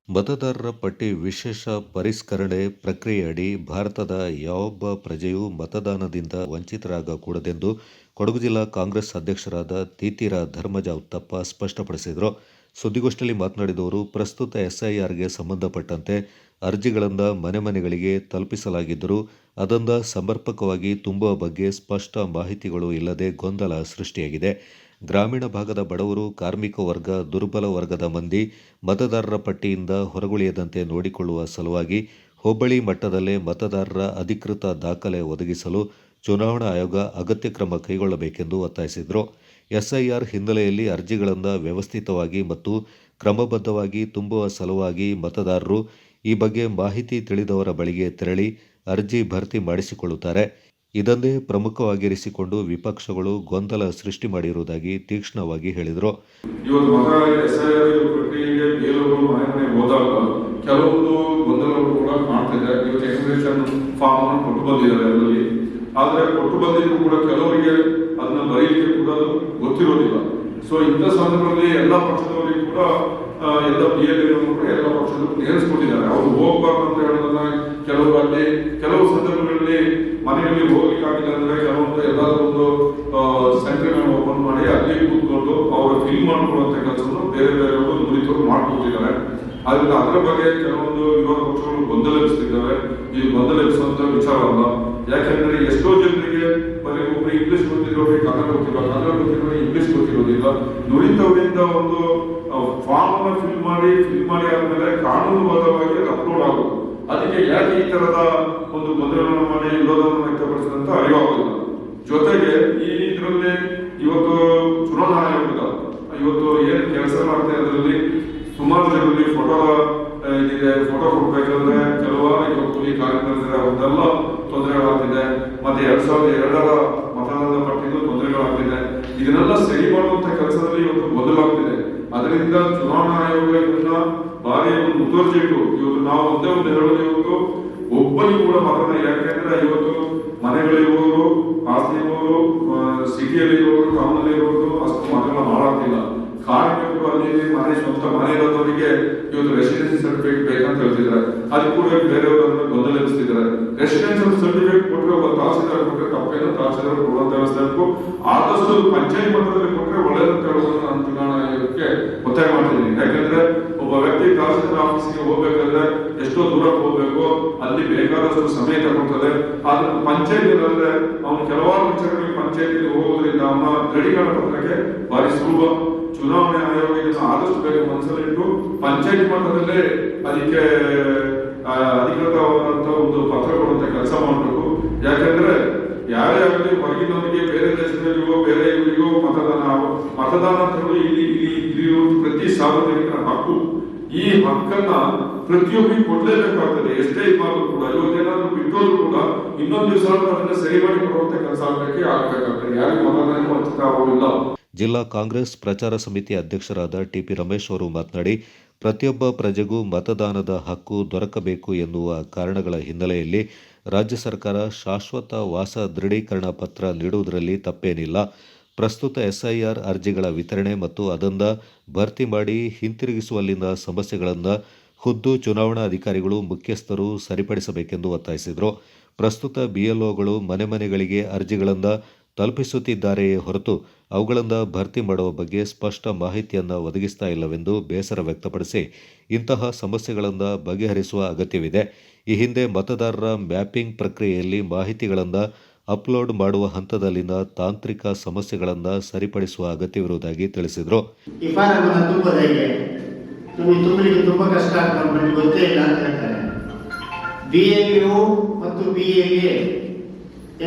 ಮತದಾರರ ಪಟ್ಟಿ ವಿಶೇಷ ಪರಿಷ್ಕರಣೆ ಪ್ರಕ್ರಿಯೆಯಡಿ ಭಾರತದ ಯಾವೊಬ್ಬ ಪ್ರಜೆಯೂ ಮತದಾನದಿಂದ ವಂಚಿತರಾಗಕೂಡದೆಂದು ಕೊಡಗು ಜಿಲ್ಲಾ ಕಾಂಗ್ರೆಸ್ ಅಧ್ಯಕ್ಷರಾದ ತೀತೀರ ಧರ್ಮಜ ಉತ್ತಪ್ಪ ಸ್ಪಷ್ಟಪಡಿಸಿದರು. ಸುದ್ದಿಗೋಷ್ಠಿಯಲ್ಲಿ ಮಾತನಾಡಿದ ಅವರು, ಪ್ರಸ್ತುತ ಎಸ್ಐಆರ್ಗೆ ಸಂಬಂಧಪಟ್ಟಂತೆ ಅರ್ಜಿಗಳನ್ನು ಮನೆಗಳಿಗೆ ತಲುಪಿಸಲಾಗಿದ್ದರೂ ಅದನ್ನು ಸಮರ್ಪಕವಾಗಿ ತುಂಬುವ ಬಗ್ಗೆ ಸ್ಪಷ್ಟ ಮಾಹಿತಿಗಳು ಇಲ್ಲದೆ ಗೊಂದಲ ಸೃಷ್ಟಿಯಾಗಿದೆ. ಗ್ರಾಮೀಣ ಭಾಗದ ಬಡವರು, ಕಾರ್ಮಿಕ ವರ್ಗ, ದುರ್ಬಲ ವರ್ಗದ ಮಂದಿ ಮತದಾರರ ಪಟ್ಟಿಯಿಂದ ಹೊರಗುಳಿಯದಂತೆ ನೋಡಿಕೊಳ್ಳುವ ಸಲುವಾಗಿ ಹೋಬಳಿ ಮಟ್ಟದಲ್ಲೇ ಮತದಾರರ ಅಧಿಕೃತ ದಾಖಲೆ ಒದಗಿಸಲು ಚುನಾವಣಾ ಆಯೋಗ ಅಗತ್ಯ ಕ್ರಮ ಕೈಗೊಳ್ಳಬೇಕೆಂದು ಒತ್ತಾಯಿಸಿದರು. ಎಸ್ಐಆರ್ ಹಿನ್ನೆಲೆಯಲ್ಲಿ ಅರ್ಜಿಗಳನ್ನು ವ್ಯವಸ್ಥಿತವಾಗಿ ಮತ್ತು ಕ್ರಮಬದ್ಧವಾಗಿ ತುಂಬುವ ಸಲುವಾಗಿ ಮತದಾರರು ಈ ಬಗ್ಗೆ ಮಾಹಿತಿ ತಿಳಿದವರ ಬಳಿಗೆ ತೆರಳಿ ಅರ್ಜಿ ಭರ್ತಿ ಮಾಡಿಸಿಕೊಳ್ಳುತ್ತಾರೆ. ಇದನ್ನೇ ಪ್ರಮುಖವಾಗಿರಿಸಿಕೊಂಡು ವಿಪಕ್ಷಗಳು ಗೊಂದಲ ಸೃಷ್ಟಿ ಮಾಡಿರುವುದಾಗಿ ತೀಕ್ಷ್ಣವಾಗಿ ಹೇಳಿದರು. ಇವತ್ತು ಹೋದಾಗ ಕೆಲವೊಂದು ಗೊಂದಲಗಳು ಕೂಡ ಕಾಣ್ತಿದೆ. ಇವತ್ತು ಎಕ್ಸ್ಪ್ರೆಷನ್ ಫಾರ್ಮ್ ಅನ್ನು ಕೊಟ್ಟು ಬಂದಿದ್ದಾರೆ ಅದರಲ್ಲಿ. ಆದರೆ ಕೊಟ್ಟು ಬಂದಿದ್ರು ಕೂಡ ಕೆಲವರಿಗೆ ಅದನ್ನ ಬರೀಲಿಕ್ಕೆ ಕೂಡ ಗೊತ್ತಿರೋದಿಲ್ಲ. ಸೊ ಇಂಥ ಸಂದರ್ಭದಲ್ಲಿ ಎಲ್ಲ ಪಕ್ಷದವರಿಗೆ ಕೂಡ ಎಲ್ಲ BLA ಕೂಡ ಎಲ್ಲ ಪಕ್ಷದವರು ನೇರಿಸ್ಕೊಟ್ಟಿದ್ದಾರೆ. ಅವರು ಹೋಗ್ಬಾರ್ದು ಅಂತ ಹೇಳೋದನ್ನ ಕೆಲವು ಸಂದರ್ಭಗಳಲ್ಲಿ ಮನೆಯಲ್ಲಿ ಹೋಗ್ಲಿಕ್ಕಾಗಿಲ್ಲ ಅಂದ್ರೆ ಕೆಲವೊಂದು ಎಲ್ಲಾದ್ರೂ ಒಂದು ಸೆಂಟರ್ಗಳನ್ನು ಓಪನ್ ಮಾಡಿ ಅಲ್ಲಿ ಕೂತ್ಕೊಂಡು ಅವರು ಫಿಲ್ ಮಾಡ್ಕೊಳ್ಳುವಂತ ಕೆಲಸವನ್ನು ಬೇರೆ ನುರಿತರು ಮಾಡ್ಕೊಟ್ಟಿದ್ದಾರೆ. ಆದ್ರಿಂದ ಅದರ ಬಗ್ಗೆ ಕೆಲವೊಂದು ವಿರೋಧ ಪಕ್ಷಗಳು ಗೊಂದಲಿಸ್ತಿದ್ದಾವೆ. ಇದು ಗೊಂದಲಿಸುವಂತ ವಿಚಾರ ಅಲ್ಲ. ಯಾಕೆಂದ್ರೆ ಎಷ್ಟೋ ಜನರಿಗೆ ಒಬ್ಬರು ಇಂಗ್ಲಿಷ್ ಗೊತ್ತಿರೋರಿಗೆ ಕನ್ನಡ ಗೊತ್ತಿರೋರಿಗೆ ಇಂಗ್ಲಿಷ್ ಗೊತ್ತಿರೋದಿಲ್ಲ. ನುರಿತವರಿಂದ ಒಂದು ಫಾರ್ಮ್ ಅನ್ನು ಫಿಲ್ ಮಾಡಿ ಆದ್ಮೇಲೆ ಕಾನೂನುಬದ್ಧವಾಗಿ ಅಪ್ಲೋಡ್ ಆಗೋದು. ಅದಕ್ಕೆ ಯಾಕೆ ಈ ತರದ ಒಂದು ಗೊಂದಲವನ್ನು ಮಾಡಿ ವಿರೋಧವನ್ನು ವ್ಯಕ್ತಪಡಿಸಿದಂತ ಅರಿವಾಗುವುದಿಲ್ಲ. ಜೊತೆಗೆ ಈ ಇದರಲ್ಲಿ ಇವತ್ತು ಚುನಾವಣಾ ಆಯೋಗದ ಇವತ್ತು ಏನ್ ಕೆಲಸ ಮಾಡ್ತಾ ಅದರಲ್ಲಿ ಸುಮಾರು ಜನರಲ್ಲಿ ಫೋಟೋ ಕೊಡ್ಬೇಕಂದ್ರೆ ಕೆಲವು ಕೂಲಿ ಕಾರ್ಮಿಕರಿದ್ದಾರೆ, ಅವ್ರದ್ದೆಲ್ಲ ತೊಂದರೆಗಳಾಗ್ತಿದೆ. ಮತ್ತೆ 2002ರ ಮತದಾನದ ಪಟ್ಟಿದ್ದು ತೊಂದರೆಗಳಾಗ್ತಿದೆ. ಇದನ್ನೆಲ್ಲ ಸರಿ ಮಾಡುವಂತ ಕೆಲಸದಲ್ಲಿ ಇವತ್ತು ಬದಲಾಗ್ತಿದೆ. ಅದರಿಂದ ಚುನಾವಣಾ ಆಯೋಗ ಇದನ್ನ ಭಾರಿ ಒಂದು ಮುತುವರ್ಜಿ ಇಟ್ಟು ಇವತ್ತು ನಾವು ಒಂದೇ ಒಂದು ಹೇಳೋದು, ಇವತ್ತು ಒಬ್ಬನಿಗೂ ಕೂಡ ಮತದಾನ, ಯಾಕೆಂದ್ರೆ ಇವತ್ತು ಮನೆಗಳಿರುವವರು, ಆಸ್ತಿ ಇರುವವರು, ಸಿಟಿಯಲ್ಲಿ ಇರುವವರು, ಟೌನ್ ಅಲ್ಲಿ ಇರುವವರು ಅಷ್ಟು ಮತಗಳನ್ನ ಮಾಡಾಗ್ತಿಲ್ಲ. ಕಾರ್ಮಿಕರು ಅಲ್ಲಿ ಸ್ವಂತ ಮನೆ ಇರೋದವರಿಗೆ ಇವತ್ತು ರೆಸಿಡೆನ್ಸಿ ಸರ್ಟಿಫಿಕೇಟ್ ಬೇಕಂತ ಹೇಳ್ತಿದ್ದಾರೆ. ಅದು ಕೂಡ ಬೇರೆಯವರು ಅದನ್ನು ಗೊಂದಲಿಸ್ತಿದ್ದಾರೆ. ರೆಸಿಡೆನ್ಸಿಯಲ್ ಸರ್ಟಿಫಿಕೇಟ್ ಕೊಟ್ಟರೆ ಒಬ್ಬ ತಹಸೀಲ್ದಾರ್ ಕೊಟ್ಟರೆ ತಪ್ಪೇನು, ತಹಸೀಲ್ದಾರ್ ಕೊಡುವಂತ ವ್ಯವಸ್ಥೆ ಬೇಕು. ಆದಷ್ಟು ಪಂಚಾಯತ್ ಮಟ್ಟದಲ್ಲಿ ಕೊಟ್ಟರೆ ಒಳ್ಳೆಯದಂತ ಹೇಳೋದನ್ನು ನಾನು ಚುನಾವಣಾ ಆಯೋಗಕ್ಕೆ ಒತ್ತಾಯ ಮಾಡ್ತಿದ್ದೀನಿ. ಯಾಕಂದ್ರೆ ಒಬ್ಬ ವ್ಯಕ್ತಿ ತಹಸೀಲ್ದಾರ್ ಆಫೀಸ್ಗೆ ಹೋಗ್ಬೇಕಂದ್ರೆ ಎಷ್ಟೋ ದೂರ ಹೋಗ್ಬೇಕು, ಅಲ್ಲಿ ಬೇಕಾದಷ್ಟು ಸಮಯ ತಗೊಳ್ತದೆ. ಆದ್ರೆ ಪಂಚಾಯತ್ ಇರೋದ್ರೆ ಅವನು ಕೆಲವಾರು ವಿಚಾರಗಳಿಗೆ ಪಂಚಾಯತ್ ಹೋಗೋದ್ರಿಂದ ಅವನ ದೃಢೀಕರಣ ಪತ್ರಕ್ಕೆ ಭಾರಿ ಸುಲಭ. ಚುನಾವಣೆ ಆಯೋಗ ಇದನ್ನು ಆದಷ್ಟು ಬೇಗ ಮನಸ್ಸಲ್ಲಿಟ್ಟು ಪಂಚಾಯತ್ ಮಟ್ಟದಲ್ಲೇ ಅದಕ್ಕೆ ಅಧಿಕೃತವಾದಂತ ಒಂದು ಪತ್ರ ಕೊಡುವಂತ ಕೆಲಸ ಮಾಡಬೇಕು. ಯಾಕಂದ್ರೆ ಯಾರೇ ಆಗಲಿ ಹೊರಗಿನವರಿಗೆ, ಬೇರೆ ದೇಶದಲ್ಲಿಗೋ ಬೇರೆ ಇವರಿಗೋ ಮತದಾನ ಇಲ್ಲಿ ಪ್ರತಿ ಸಾರ್ವಜನಿಕರ ಹಕ್ಕು. ಈ ಹಕ್ಕನ್ನ ಪ್ರತಿಯೊಬ್ಬರಿಗೂ ಕೊಡ್ಲೇಬೇಕಾಗ್ತದೆ. ಎಷ್ಟೇ ಇದ್ಮಾದ್ರು ಕೂಡ ಇವತ್ತೇನಾದ್ರೂ ಬಿಟ್ಟೋದ್ರು ಕೂಡ ಇನ್ನೊಂದು ದಿವಸ ಅದನ್ನ ಸರಿ ಮಾಡಿ ಕೊಡುವಂತ ಕೆಲಸ ಆಗಬೇಕಾಗ್ತದೆ. ಯಾರಿಗೂ ಮತದಾನ ವಂಚಿತ ಆಗೋದಿಲ್ಲ. ಜಿಲ್ಲಾ ಕಾಂಗ್ರೆಸ್ ಪ್ರಚಾರ ಸಮಿತಿ ಅಧ್ಯಕ್ಷರಾದ ಟಿಪಿ ರಮೇಶ್ ಅವರು ಮಾತನಾಡಿ, ಪ್ರತಿಯೊಬ್ಬ ಪ್ರಜೆಗೂ ಮತದಾನದ ಹಕ್ಕು ದೊರಕಬೇಕು ಎನ್ನುವ ಕಾರಣಗಳ ಹಿನ್ನೆಲೆಯಲ್ಲಿ ರಾಜ್ಯ ಸರ್ಕಾರ ಶಾಶ್ವತ ವಾಸ ದೃಢೀಕರಣ ಪತ್ರ ನೀಡುವುದರಲ್ಲಿ ತಪ್ಪೇನಿಲ್ಲ. ಪ್ರಸ್ತುತ ಎಸ್ಐಆರ್ ಅರ್ಜಿಗಳ ವಿತರಣೆ ಮತ್ತು ಅದನ್ನು ಭರ್ತಿ ಮಾಡಿ ಹಿಂತಿರುಗಿಸುವಲ್ಲಿನ ಸಮಸ್ಯೆಗಳನ್ನು ಖುದ್ದು ಚುನಾವಣಾ ಅಧಿಕಾರಿಗಳು, ಮುಖ್ಯಸ್ಥರು ಸರಿಪಡಿಸಬೇಕೆಂದು ಒತ್ತಾಯಿಸಿದರು. ಪ್ರಸ್ತುತ BLOಗಳು ಮನೆಗಳಿಗೆ ಅರ್ಜಿಗಳನ್ನು ತಲುಪಿಸುತ್ತಿದ್ದಾರೆಯೇ ಹೊರತು ಅವುಗಳನ್ನು ಭರ್ತಿ ಮಾಡುವ ಬಗ್ಗೆ ಸ್ಪಷ್ಟ ಮಾಹಿತಿಯನ್ನು ಒದಗಿಸ್ತಾ ಇಲ್ಲವೆಂದು ಬೇಸರ ವ್ಯಕ್ತಪಡಿಸಿ, ಇಂತಹ ಸಮಸ್ಯೆಗಳನ್ನು ಬಗೆಹರಿಸುವ ಅಗತ್ಯವಿದೆ. ಈ ಹಿಂದೆ ಮತದಾರರ ಮ್ಯಾಪಿಂಗ್ ಪ್ರಕ್ರಿಯೆಯಲ್ಲಿ ಮಾಹಿತಿಗಳನ್ನು ಅಪ್ಲೋಡ್ ಮಾಡುವ ಹಂತದಲ್ಲಿನ ತಾಂತ್ರಿಕ ಸಮಸ್ಯೆಗಳನ್ನು ಸರಿಪಡಿಸುವ ಅಗತ್ಯವಿರುವುದಾಗಿ ತಿಳಿಸಿದರು.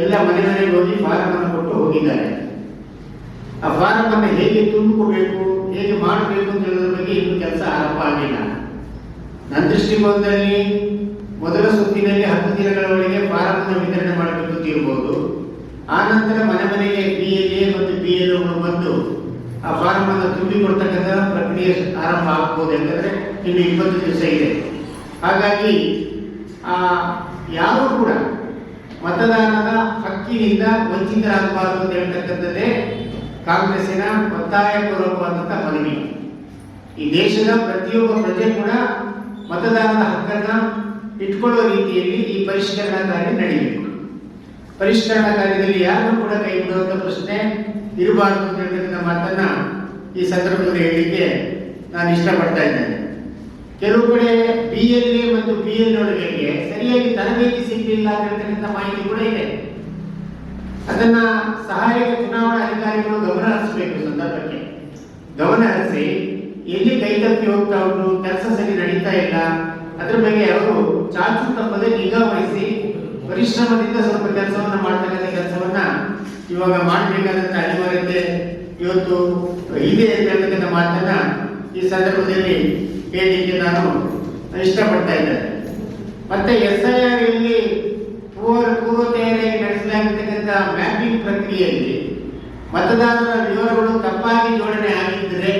ಎಲ್ಲ ಮನೆಗಳಿಗೆ ಹೋಗಿ ಫಾರಂ ಅನ್ನು ಕೊಟ್ಟು ಹೋಗಿದ್ದಾರೆ. ಆ ಫಾರಂ ಅನ್ನು ಹೇಗೆ ತುಂಬಿಕೊಡ್ಬೇಕು, ಹೇಗೆ ಮಾಡಬೇಕು ಅಂತ ಹೇಳೋದ್ರ ಬಗ್ಗೆ ಇನ್ನೂ ಕೆಲಸ ಆರಂಭ ಆಗಿಲ್ಲ. ನನ್ನ ದೃಷ್ಟಿಕೋನದಲ್ಲಿ ಮೊದಲ ಸುತ್ತಿನಲ್ಲಿ 10 ದಿನಗಳ ಒಳಗೆ ಫಾರಂ ಅನ್ನು ವಿತರಣೆ ಮಾಡಬೇಕು ಅಂತ ಇರಬಹುದು. ಆ ನಂತರ ಮನೆಗೆ BLA ಮತ್ತು BLOಗಳು ಬಂದು ಆ ಫಾರಂ ಅನ್ನು ತುಂಬಿಕೊಡ್ತಕ್ಕಂಥ ಪ್ರಕ್ರಿಯೆ ಆರಂಭ ಆಗ್ಬೋದು. ಯಾಕಂದ್ರೆ ಇನ್ನು 20 ದಿವಸ ಇದೆ. ಹಾಗಾಗಿ ಯಾರು ಕೂಡ ಮತದಾನದ ಹಕ್ಕಿನಿಂದ ವಂಚಿತರಾಗಬಾರದು ಅಂತ ಹೇಳ್ತಕ್ಕಂಥದ್ದೇ ಕಾಂಗ್ರೆಸ್ಸಿನ ಒತ್ತಾಯಪೂರ್ವಕವಾದಂತಹ ಮನವಿ. ಈ ದೇಶದ ಪ್ರತಿಯೊಬ್ಬ ಪ್ರಜೆ ಕೂಡ ಮತದಾನದ ಹಕ್ಕನ್ನು ಇಟ್ಕೊಳ್ಳುವ ರೀತಿಯಲ್ಲಿ ಈ ಪರಿಷ್ಕರಣಾ ಕಾರ್ಯ ನಡೆಯಬೇಕು. ಪರಿಷ್ಕರಣಾ ಕಾರ್ಯದಲ್ಲಿ ಯಾರು ಕೂಡ ಕೈ ಬಿಡುವಂತ ಪ್ರಶ್ನೆ ಇರಬಾರದು ಅಂತ ಹೇಳ್ತಕ್ಕಂಥ ಮಾತನ್ನ ಈ ಸಂದರ್ಭದಲ್ಲಿ ಹೇಳಲಿಕ್ಕೆ ನಾನು ಇಷ್ಟಪಡ್ತಾ ಇದ್ದೇನೆ. ಕೆಲವು ಕಡೆ BLA ಮತ್ತು BL ಒಳಗೆ ಸರಿಯಾಗಿ ತರಬೇತಿ ಸಿಗಲಿಲ್ಲ ಅಂತ ಹೇಳ್ತಕ್ಕಂಥ ಮಾಹಿತಿ ಕೂಡ ಇದೆ. ಅದನ್ನ ಸಹಾಯಕ ಚುನಾವಣಾ ಅಧಿಕಾರಿಗಳು ಗಮನ ಹರಿಸಬೇಕು. ಸಂದರ್ಭಕ್ಕೆ ಗಮನ ಹರಿಸಿ ಎಲ್ಲಿ ಕೈ ತಪ್ಪಿ ಹೋಗ್ತಾ ಉಂಟು, ಕೆಲಸ ಸರಿ ನಡೀತಾ ಇಲ್ಲ, ಅದ್ರ ಬಗ್ಗೆ ಅವರು ಚಾಚು ತಪ್ಪದೆ ನಿಗಾ ವಹಿಸಿ ಪರಿಶ್ರಮದಿಂದ ಸ್ವಲ್ಪ ಕೆಲಸವನ್ನ ಮಾಡ್ತಕ್ಕಂಥ ಕೆಲಸವನ್ನ ಇವಾಗ ಮಾಡಬೇಕಾದಂತ ಅನಿವಾರ್ಯತೆ ಇವತ್ತು ಇದೆ ಅಂತ ಹೇಳ್ತಕ್ಕಂಥ ಮಾತನ್ನ ಈ ಸಂದರ್ಭದಲ್ಲಿ ಹೇಳಲಿಕ್ಕೆ ನಾನು ಇಷ್ಟಪಡ್ತಾ ಇದ್ದೇನೆ. ಮತ್ತೆ SIR ಯಲ್ಲಿ ಪೂರ್ವ ತಯಾರಿಯಾಗಿ ನಡೆಸಲಾಗಿರ್ತಕ್ಕಂಥ ಮ್ಯಾಪಿಂಗ್ ಪ್ರಕ್ರಿಯೆಯಲ್ಲಿ ಮತದಾರರ ವಿವರಗಳು ತಪ್ಪಾಗಿ ಜೋಡಣೆ ಆಗಿದ್ರೆ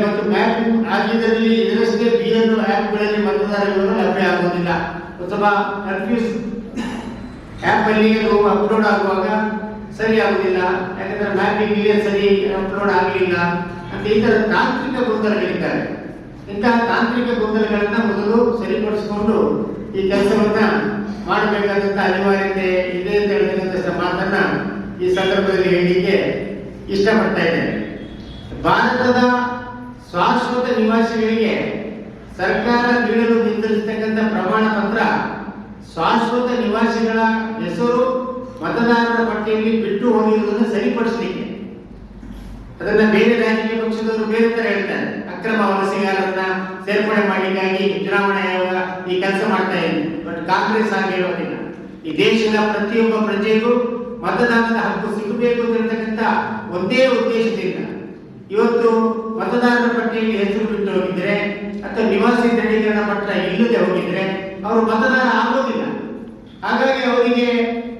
ಮತ್ತು ಮ್ಯಾಪಿಂಗ್ ಆಗಿದ್ದಲ್ಲಿ ಇದರಷ್ಟೇ BLO ಆ್ಯಪ್ಗಳಲ್ಲಿ ಮತದಾರ ವಿವರ ಲಭ್ಯ ಆಗುವುದಿಲ್ಲ. ಅಥವಾ ಕನ್ಫ್ಯೂಸ್ ಆ್ಯಪ್ ಅಲ್ಲಿ ಅದು ಅಪ್ಲೋಡ್ ಆಗುವಾಗ ಸರಿ ಆಗುವುದಿಲ್ಲ, ಯಾಕಂದ್ರೆ ಮ್ಯಾಪಿಂಗ್ ಸರಿ ಅಪ್ಲೋಡ್ ಆಗಲಿಲ್ಲ ಅಂತ ಈ ಥರ ತಾಂತ್ರಿಕ ಗೊಂದಲಗಳಿದ್ದಾರೆ. ಇಂತಹ ತಾಂತ್ರಿಕ ಗೊಂದಲಗಳನ್ನ ಮೊದಲು ಸರಿಪಡಿಸಿಕೊಂಡು ಈ ಕೆಲಸವನ್ನ ಮಾಡಬೇಕಾದಂತ ಅನಿವಾರ್ಯತೆ ಇದೆ ಅಂತ ಹೇಳ್ತಕ್ಕಂಥ ಮಾತನ್ನ ಈ ಸಂದರ್ಭದಲ್ಲಿ ಹೇಳಲಿಕ್ಕೆ ಇಷ್ಟಪಡ್ತಾ ಇದ್ದೇನೆ. ಭಾರತದ ಶಾಶ್ವತ ನಿವಾಸಿಗಳಿಗೆ ಸರ್ಕಾರ ನೀಡಲು ನಿರ್ಧರಿಸತಕ್ಕಂಥ ಪ್ರಮಾಣ ಪತ್ರ ಶಾಶ್ವತ ನಿವಾಸಿಗಳ ಹೆಸರು ಮತದಾರರ ಪಟ್ಟಿಯಲ್ಲಿ ಬಿಟ್ಟು ಹೋಗಿರುವುದನ್ನು ಸರಿಪಡಿಸಲಿಕ್ಕೆ. ಅದನ್ನ ಬೇರೆ ರಾಜಕೀಯ ಪಕ್ಷದವರು ಬೇರೆ ತರ ಹೇಳ್ತಾರೆ. ಅಕ್ರಮ ವಲಸೆಗಾರರನ್ನ ಸೇರ್ಪಡೆ ಮಾಡಲಿಕ್ಕಾಗಿ ಚುನಾವಣಾ ಆಯೋಗ ಈ ಕೆಲಸ ಮಾಡ್ತಾ ಇದೆ. ಬಟ್ ಕಾಂಗ್ರೆಸ್ ಹಾಗೆ ಹೇಳೋದಿಲ್ಲ. ಈ ದೇಶದ ಪ್ರತಿಯೊಬ್ಬ ಪ್ರಜೆಗೂ ಮತದಾನದ ಹಕ್ಕು ಸಿಗಬೇಕು ಅಂತ ಹೇಳ್ತಕ್ಕಂಥ ಒಂದೇ ಉದ್ದೇಶದಿಂದ ಇವತ್ತು ಮತದಾರರ ಪಟ್ಟಿಯಲ್ಲಿ ಹೆಸರು ಬಿಟ್ಟು ಹೋಗಿದ್ರೆ ಅಥವಾ ನಿವಾಸಿ ದೃಢೀಕರಣ ಪತ್ರ ಇಲ್ಲದೆ ಹೋಗಿದ್ರೆ ಅವರು ಮತದಾರ ಆಗೋದಿಲ್ಲ. ಹಾಗಾಗಿ ಅವರಿಗೆ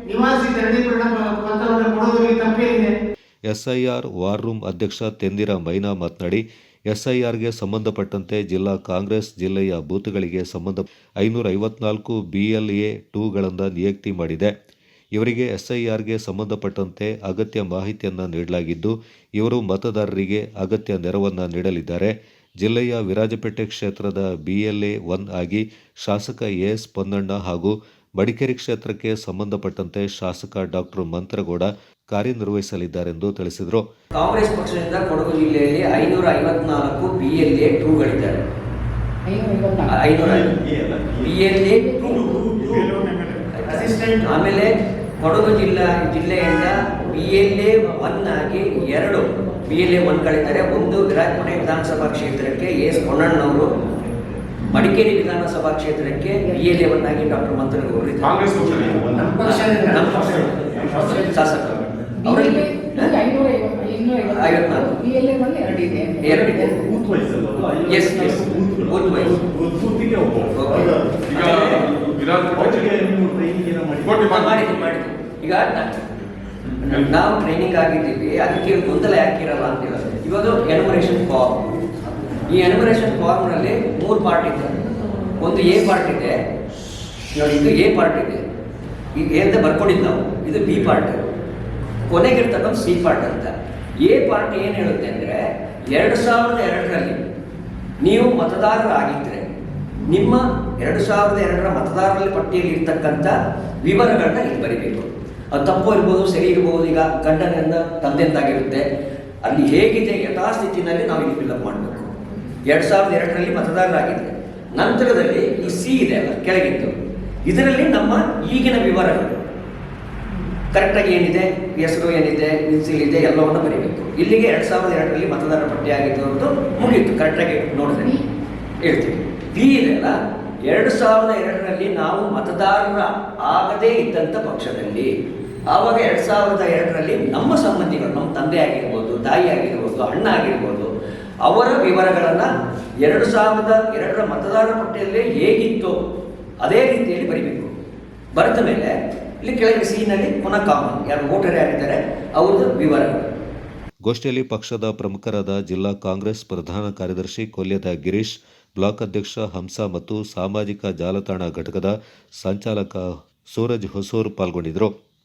ನಿವಾಸಿ ದೃಢೀಕರಣ ಪತ್ರವನ್ನು ಕೊಡೋದಕ್ಕೆ ತಪ್ಪೇನಿದೆ. SIR ವಾರ್ ರೂಮ್ ಅಧ್ಯಕ್ಷ ತೆಂದಿರ ಮೈನಾ ಮಾತನಾಡಿ, SIRಗೆ ಸಂಬಂಧಪಟ್ಟಂತೆ ಜಿಲ್ಲಾ ಕಾಂಗ್ರೆಸ್ ಜಿಲ್ಲೆಯ ಬೂತ್ಗಳಿಗೆ ಸಂಬಂಧ 554 BLA 2ಗಳನ್ನು ನಿಯುಕ್ತಿ ಮಾಡಿದೆ. ಇವರಿಗೆ SIRಗೆ ಸಂಬಂಧಪಟ್ಟಂತೆ ಅಗತ್ಯ ಮಾಹಿತಿಯನ್ನು ನೀಡಲಾಗಿದ್ದು, ಇವರು ಮತದಾರರಿಗೆ ಅಗತ್ಯ ನೆರವನ್ನು ನೀಡಲಿದ್ದಾರೆ. ಜಿಲ್ಲೆಯ ವಿರಾಜಪೇಟೆ ಕ್ಷೇತ್ರದ BLA 1 ಆಗಿ ಶಾಸಕ AS ಪೊನ್ನಣ್ಣ ಹಾಗೂ ಮಡಿಕೇರಿ ಕ್ಷೇತ್ರಕ್ಕೆ ಸಂಬಂಧಪಟ್ಟಂತೆ ಶಾಸಕ ಡಾಕ್ಟರ್ ಮಂತ್ರಗೌಡ ಕಾರ್ಯನಿರ್ವಹಿಸಲಿದ್ದಾರೆಂದು ತಿಳಿಸಿದರು. ಕಾಂಗ್ರೆಸ್ ಪಕ್ಷದಿಂದ ಕೊಡಗು ಜಿಲ್ಲೆಯಲ್ಲಿ 554 BLA 2ಗಳಿದ್ದಾರೆ. BLA 2 ಆಮೇಲೆ ಕೊಡಗು ಜಿಲ್ಲೆಯಿಂದ BLA 1 ಆಗಿ 2 BLA 1ಗಳಿದ್ದಾರೆ. ಒಂದು ವಿರಾಜಪೇಟೆ ವಿಧಾನಸಭಾ ಕ್ಷೇತ್ರಕ್ಕೆ AS ಪೊನ್ನಣ್ಣನವರು, ಮಡಿಕೇರಿ ವಿಧಾನಸಭಾ ಕ್ಷೇತ್ರಕ್ಕೆ BLA 1 ಆಗಿ ಡಾಕ್ಟರ್ ಮಂತ್ರಗೌಡರು ಕಾಂಗ್ರೆಸ್ ಶಾಸಕರು. ಈಗ ನಾವು ಟ್ರೈನಿಂಗ್ ಆಗಿದ್ದೀವಿ, ಅದಕ್ಕೆ ಗೊಂದಲ ಯಾಕಿರಲ್ಲ ಅಂತ ಹೇಳೋದು. ಇವಾಗ ಎನ್ಯುಮರೇಷನ್ ಫಾರ್ಮ್, ಈ ಎನ್ಯುಮರೇಷನ್ ಫಾರ್ಮ್ನಲ್ಲಿ 3 ಪಾರ್ಟ್ ಇದೆ. ಒಂದು A ಪಾರ್ಟ್ ಇದೆ, ಇದು A ಪಾರ್ಟ್ ಇದೆ, ಈಗ ಅಂತ ಬರ್ಕೊಂಡಿದ್ದು ನಾವು. ಇದು B ಪಾರ್ಟ್, ಕೊನೆಗಿರ್ತಕ್ಕಂಥ C ಪಾರ್ಟ್ ಅಂತ. A ಪಾರ್ಟ್ ಏನು ಹೇಳುತ್ತೆ ಅಂದರೆ 2002ರಲ್ಲಿ ನೀವು ಮತದಾರರಾಗಿದ್ದರೆ ನಿಮ್ಮ 2002ರ ಮತದಾರರಲ್ಲಿ ಪಟ್ಟಿಯಲ್ಲಿ ಇರ್ತಕ್ಕಂಥ ವಿವರಗಳನ್ನ ಇಲ್ಲಿ ಬರೀಬೇಕು. ಅದು ತಪ್ಪು ಇರ್ಬೋದು, ಸರಿ ಇರ್ಬೋದು. ಈಗ ಗಂಡನಿಂದ ತಂದೆಂದಾಗಿರುತ್ತೆ, ಅಲ್ಲಿ ಹೇಗಿದೆ ಯಥಾಸ್ಥಿತಿನಲ್ಲಿ ನಾವು ಇಲ್ಲಿ ಫಿಲ್ಅಪ್ ಮಾಡಬೇಕು. 2002ರಲ್ಲಿ ಮತದಾರರಾಗಿದ್ದರೆ ನಂತರದಲ್ಲಿ ಈ C ಇದೆ ಅಲ್ಲ ಕೆಳಗಿದ್ದು, ಇದರಲ್ಲಿ ನಮ್ಮ ಈಗಿನ ವಿವರಗಳು ಕರೆಕ್ಟಾಗಿ ಏನಿದೆ, ಹೆಸರು ಏನಿದೆ, ಇನ್ಸಿಲ್ ಇದೆ, ಎಲ್ಲವನ್ನು ಬರೀಬೇಕು. ಇಲ್ಲಿಗೆ 2002ರಲ್ಲಿ ಮತದಾರರ ಪಟ್ಟಿ ಆಗಿದ್ದು ಮುಗಿಯಿತು. ಕರೆಕ್ಟಾಗಿ ನೋಡಿದ್ರೆ ಹೇಳ್ತೀವಿ. B ಇದೆ ಅಲ್ಲ, 2002ರಲ್ಲಿ ನಾವು ಮತದಾರರ ಆಗದೇ ಇದ್ದಂಥ ಪಕ್ಷದಲ್ಲಿ ಆವಾಗ 2002ರಲ್ಲಿ ನಮ್ಮ ಸಂಬಂಧಿಗಳು, ನಮ್ಮ ತಂದೆ ಆಗಿರ್ಬೋದು, ತಾಯಿ ಆಗಿರ್ಬೋದು, ಅಣ್ಣ ಆಗಿರ್ಬೋದು, ಅವರ ವಿವರಗಳನ್ನು 2002ರ ಮತದಾರರ ಪಟ್ಟಿಯಲ್ಲಿ ಹೇಗಿತ್ತು ಅದೇ ರೀತಿಯಲ್ಲಿ ಬರೀಬೇಕು. ಬರೆದ ಮೇಲೆ ಇಲ್ಲಿ ಕೆಳಗೆ C-ನಲ್ಲಿ ಪುನಃ ಕಾಮನ್ ಯಾರು ವೋಟರ್ ಯಾರಿದ್ದಾರೆ ಅವ್ರದ್ದು ವಿವರಗಳು. ಗೋಷ್ಠಿಯಲ್ಲಿ ಪಕ್ಷದ ಪ್ರಮುಖರಾದ ಜಿಲ್ಲಾ ಕಾಂಗ್ರೆಸ್ ಪ್ರಧಾನ ಕಾರ್ಯದರ್ಶಿ ಕೊಲ್ಯದ ಗಿರೀಶ್, ಬ್ಲಾಕ್ ಅಧ್ಯಕ್ಷ ಹಂಸ ಮತ್ತು ಸಾಮಾಜಿಕ ಜಾಲತಾಣ ಘಟಕದ ಸಂಚಾಲಕ ಸೂರಜ್ ಹೊಸೂರ್ ಪಾಲ್ಗೊಂಡಿದ್ದರು.